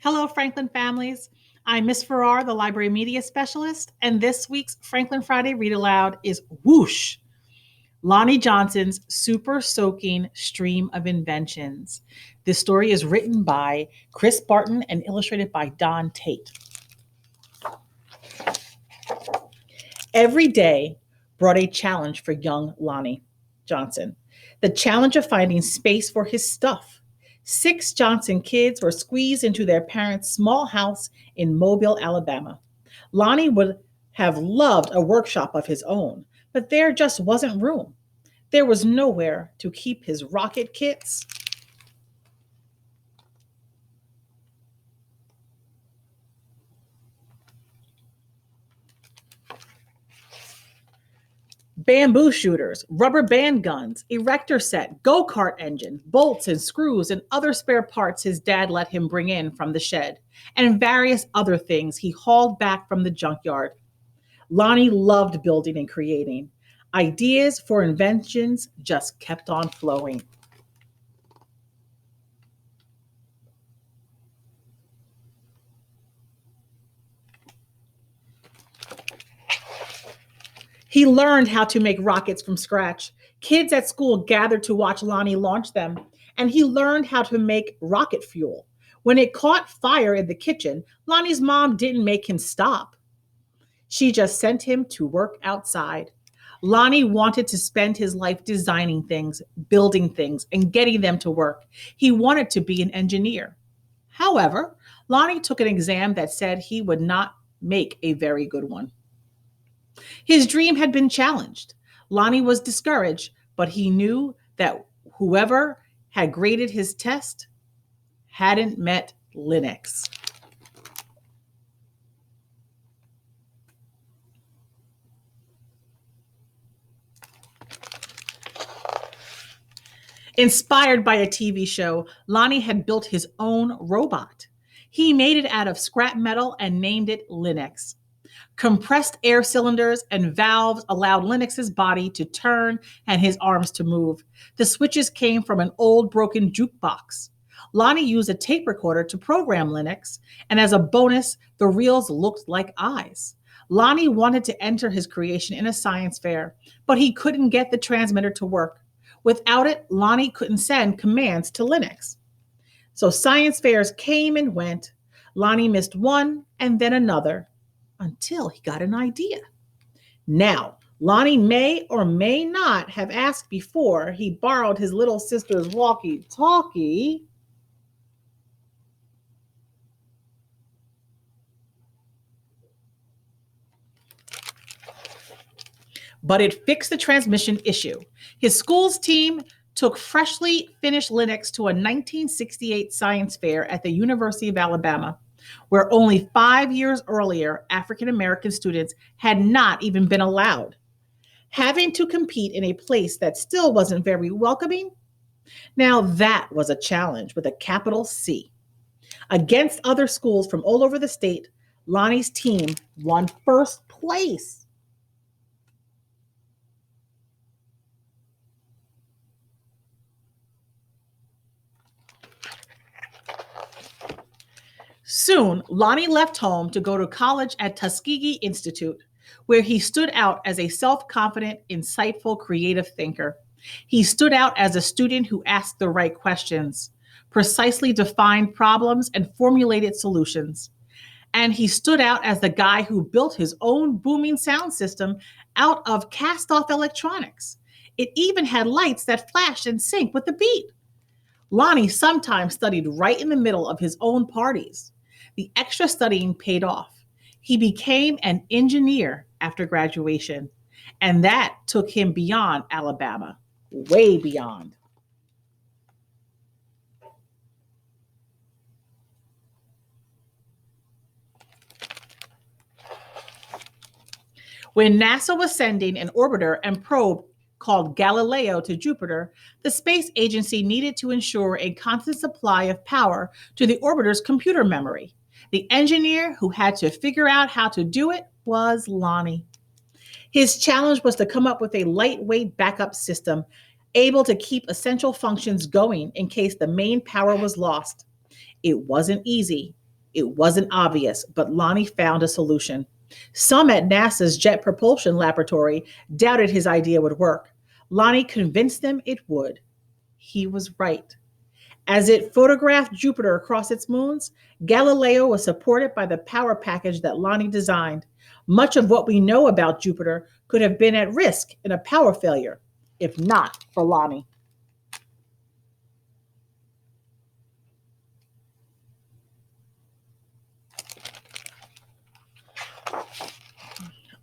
Hello, Franklin families. I'm Miss Farrar, the Library Media Specialist, and this week's Franklin Friday Read Aloud is Whoosh, Lonnie Johnson's super soaking stream of inventions. This story is written by Chris Barton and illustrated by Don Tate. Every day brought a challenge for young Lonnie Johnson, the challenge of finding space for his stuff. 6 Johnson kids were squeezed into their parents' small house in Mobile, Alabama. Lonnie would have loved a workshop of his own, but there just wasn't room. There was nowhere to keep his rocket kits. Bamboo shooters, rubber band guns, erector set, go-kart engine, bolts and screws and other spare parts his dad let him bring in from the shed, and various other things he hauled back from the junkyard. Lonnie loved building and creating. Ideas for inventions just kept on flowing. He learned how to make rockets from scratch. Kids at school gathered to watch Lonnie launch them, and he learned how to make rocket fuel. When it caught fire in the kitchen, Lonnie's mom didn't make him stop. She just sent him to work outside. Lonnie wanted to spend his life designing things, building things, and getting them to work. He wanted to be an engineer. However, Lonnie took an exam that said he would not make a very good one. His dream had been challenged. Lonnie was discouraged, but he knew that whoever had graded his test hadn't met Linux. Inspired by a TV show, Lonnie had built his own robot. He made it out of scrap metal and named it Linux. Compressed air cylinders and valves allowed Linux's body to turn and his arms to move. The switches came from an old broken jukebox. Lonnie used a tape recorder to program Linux, and as a bonus, the reels looked like eyes. Lonnie wanted to enter his creation in a science fair, but he couldn't get the transmitter to work. Without it, Lonnie couldn't send commands to Linux. So science fairs came and went. Lonnie missed one and then another until he got an idea. Now, Lonnie may or may not have asked before he borrowed his little sister's walkie-talkie. But it fixed the transmission issue. His school's team took freshly finished Linux to a 1968 science fair at the University of Alabama, where only 5 years earlier, African American students had not even been allowed. Having to compete in a place that still wasn't very welcoming, now that was a challenge with a capital C. Against other schools from all over the state, Lonnie's team won first place. Soon, Lonnie left home to go to college at Tuskegee Institute, where he stood out as a self-confident, insightful, creative thinker. He stood out as a student who asked the right questions, precisely defined problems, and formulated solutions. And he stood out as the guy who built his own booming sound system out of cast-off electronics. It even had lights that flashed and synced with the beat. Lonnie sometimes studied right in the middle of his own parties. The extra studying paid off. He became an engineer after graduation, and that took him beyond Alabama, way beyond. When NASA was sending an orbiter and probe called Galileo to Jupiter, the space agency needed to ensure a constant supply of power to the orbiter's computer memory. The engineer who had to figure out how to do it was Lonnie. His challenge was to come up with a lightweight backup system able to keep essential functions going in case the main power was lost. It wasn't easy, It wasn't obvious, but Lonnie found a solution. Some at NASA's Jet Propulsion Laboratory doubted his idea would work. Lonnie convinced them it would. He was right. As it photographed Jupiter across its moons, Galileo was supported by the power package that Lonnie designed. Much of what we know about Jupiter could have been at risk in a power failure, if not for Lonnie.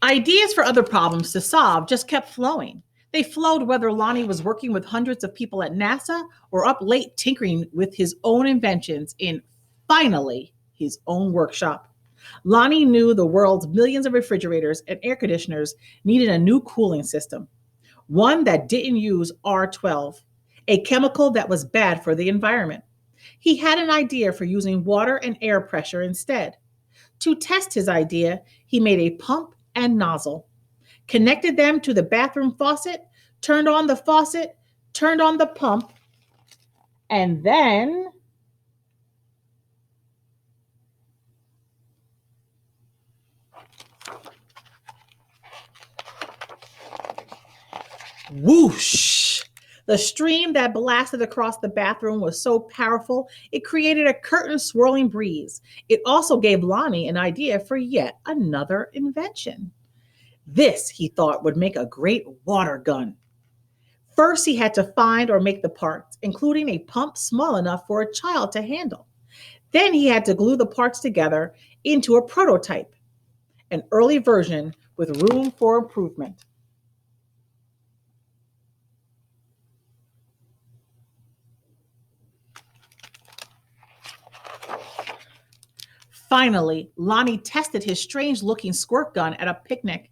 Ideas for other problems to solve just kept flowing. They flowed whether Lonnie was working with hundreds of people at NASA or up late tinkering with his own inventions in, finally, his own workshop. Lonnie knew the world's millions of refrigerators and air conditioners needed a new cooling system, one that didn't use R12, a chemical that was bad for the environment. He had an idea for using water and air pressure instead. To test his idea, he made a pump and nozzle, connected them to the bathroom faucet, turned on the faucet, turned on the pump, and then whoosh! The stream that blasted across the bathroom was so powerful it created a curtain swirling breeze. It also gave Lonnie an idea for yet another invention. This, he thought, would make a great water gun. First, he had to find or make the parts, including a pump small enough for a child to handle. Then he had to glue the parts together into a prototype, an early version with room for improvement. Finally, Lonnie tested his strange looking squirt gun at a picnic.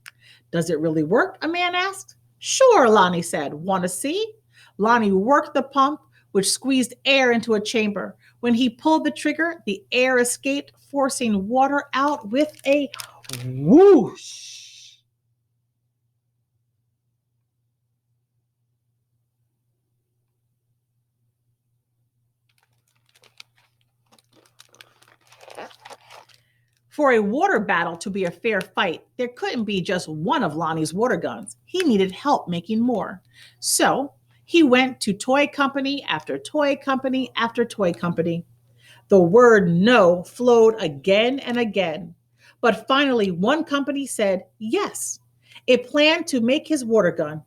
Does it really work? A man asked. Sure, Lonnie said. Want to see? Lonnie worked the pump, which squeezed air into a chamber. When he pulled the trigger, the air escaped, forcing water out with a whoosh. For a water battle to be a fair fight, there couldn't be just one of Lonnie's water guns. He needed help making more. So he went to toy company after toy company after toy company. The word no flowed again and again. But finally, one company said yes. It planned to make his water gun.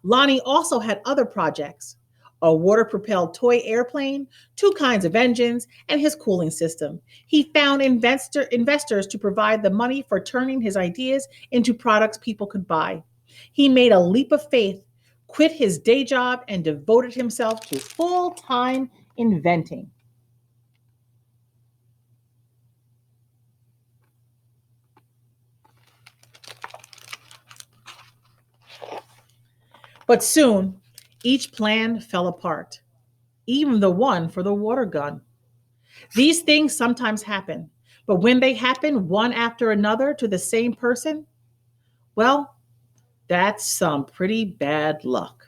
Lonnie also had other projects: a water propelled toy airplane, two kinds of engines, and his cooling system. He found investors to provide the money for turning his ideas into products people could buy. He made a leap of faith, quit his day job, and devoted himself to full time inventing. But soon, each plan fell apart, even the one for the water gun. These things sometimes happen, but when they happen one after another to the same person, well, that's some pretty bad luck.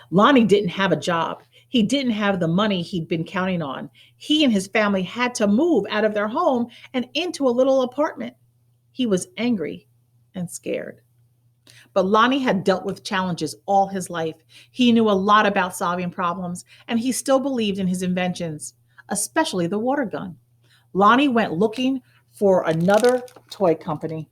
Lonnie didn't have a job. He didn't have the money he'd been counting on. He and his family had to move out of their home and into a little apartment. He was angry and scared. But Lonnie had dealt with challenges all his life. He knew a lot about solving problems, and he still believed in his inventions, especially the water gun. Lonnie went looking for another toy company.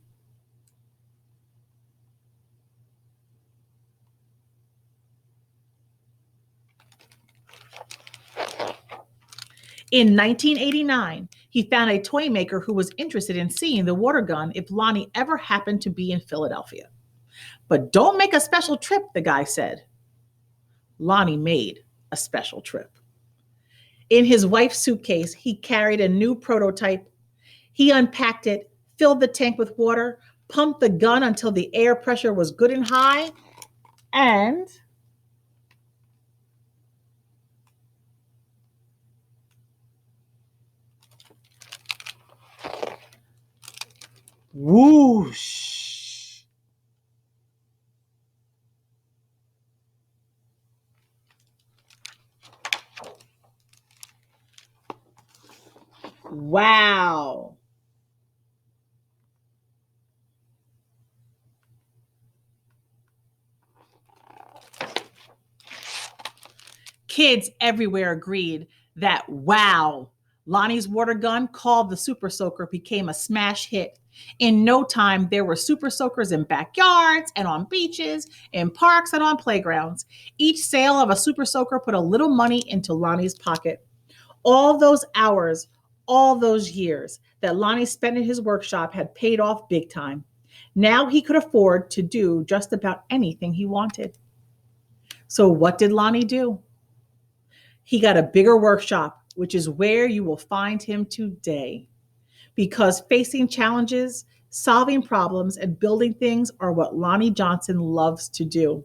In 1989, he found a toy maker who was interested in seeing the water gun if Lonnie ever happened to be in Philadelphia. But don't make a special trip, the guy said. Lonnie made a special trip. In his wife's suitcase, he carried a new prototype. He unpacked it, filled the tank with water, pumped the gun until the air pressure was good and high, and whoosh. Wow. Kids everywhere agreed that, wow, Lonnie's water gun, called the Super Soaker, became a smash hit. In no time, there were super soakers in backyards and on beaches, in parks and on playgrounds. Each sale of a super soaker put a little money into Lonnie's pocket. All those hours, all those years that Lonnie spent in his workshop had paid off big time. Now he could afford to do just about anything he wanted. So, what did Lonnie do? He got a bigger workshop, which is where you will find him today. Because facing challenges, solving problems, and building things are what Lonnie Johnson loves to do.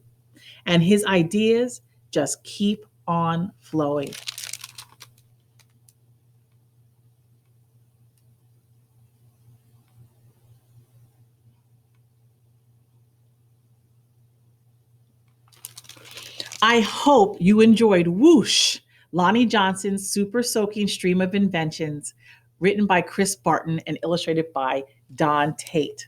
And his ideas just keep on flowing. I hope you enjoyed Whoosh, Lonnie Johnson's super soaking stream of inventions, written by Chris Barton and illustrated by Don Tate.